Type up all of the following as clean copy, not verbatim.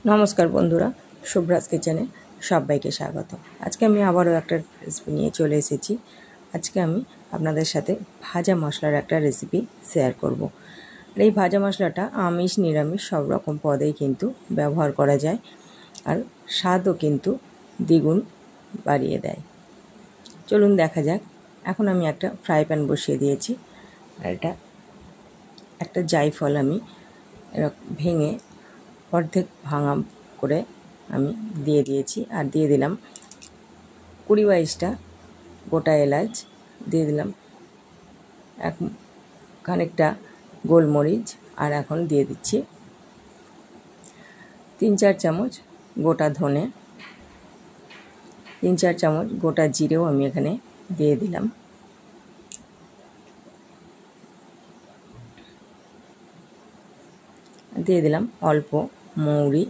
নমস্কার বন্ধুরা, শুভ্রাজ কিচেনে সবাইকে স্বাগত। আজকে আমি আবারও একটা রেসিপি নিয়ে চলে এসেছি। আজকে আমি আপনাদের সাথে ভাজা মশলার একটা রেসিপি শেয়ার করব। আর এই ভাজা মশলাটা আমিষ নিরামিষ সব রকম পদেই কিন্তু ব্যবহার করা যায়, আর স্বাদও কিন্তু দ্বিগুণ বাড়িয়ে দেয়। চলুন দেখা যাক। এখন আমি একটা ফ্রাই প্যান বসিয়ে দিয়েছি, আর এটা একটা জায়ফল আমি এরকম ভেঙে অর্ধেক ভাঙা করে আমি দিয়ে দিয়েছি, আর দিয়ে দিলাম 20-22টা গোটা এলাচ, দিয়ে দিলাম খানিকটা গোলমরিচ, আর এখন দিয়ে দিচ্ছি 3-4 চামচ গোটা ধনে, 3-4 চামচ গোটা জিরেও আমি এখানে দিয়ে দিলাম। দিয়ে দিলাম অল্প মৌরি।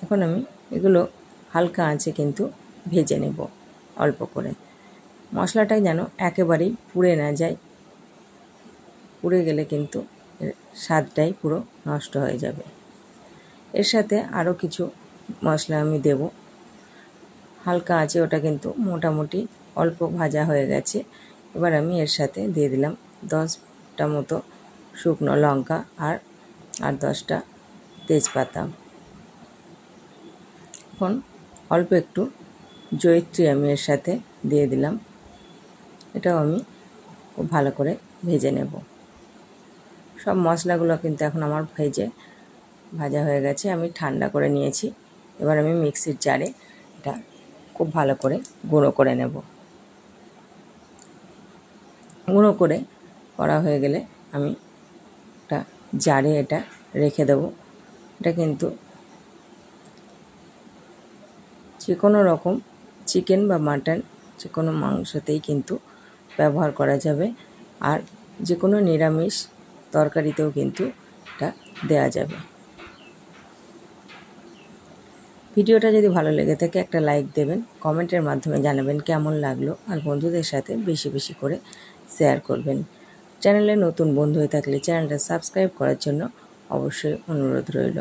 এখন আমি এগুলো হালকা আঁচে কিন্তু ভেজে নেব অল্প করে। মশলাটা যেন একেবারেই পুড়ে না যায়, পুড়ে গেলে কিন্তু স্বাদটাই পুরো নষ্ট হয়ে যাবে। এর সাথে আরও কিছু মশলা আমি দেব হালকা আঁচে। ওটা কিন্তু মোটামুটি অল্প ভাজা হয়ে গেছে। এবার আমি এর সাথে দিয়ে দিলাম 10টা মতো শুকনো লঙ্কা আর 10টা তেজপাতা। এখন অল্প একটু জয়িত্রী আমি এর সাথে দিয়ে দিলাম। এটাও আমি খুব ভালো করে ভেজে নেব। সব মশলাগুলো কিন্তু এখন আমার ভাজা হয়ে গেছে। আমি ঠান্ডা করে নিয়েছি। এবার আমি মিক্সির জারে এটা খুব ভালো করে গুঁড়ো করে নেব। গুঁড়ো করা হয়ে গেলে আমি একটা জারে এটা রেখে দেব। এটা কিন্তু যে কোনো রকম চিকেন বা মাটন, যে কোনো মাংসতেই কিন্তু ব্যবহার করা যাবে, আর যে কোনো নিরামিষ তরকারিতেও কিন্তু এটা দেওয়া যাবে। ভিডিওটা যদি ভালো লেগে থাকে একটা লাইক দেবেন, কমেন্টের মাধ্যমে জানাবেন কেমন লাগলো, আর বন্ধুদের সাথে বেশি বেশি করে শেয়ার করবেন। চ্যানেলে নতুন বন্ধু হয়ে থাকলে চ্যানেলটা সাবস্ক্রাইব করার জন্য অবশ্যই অনুরোধ রইল।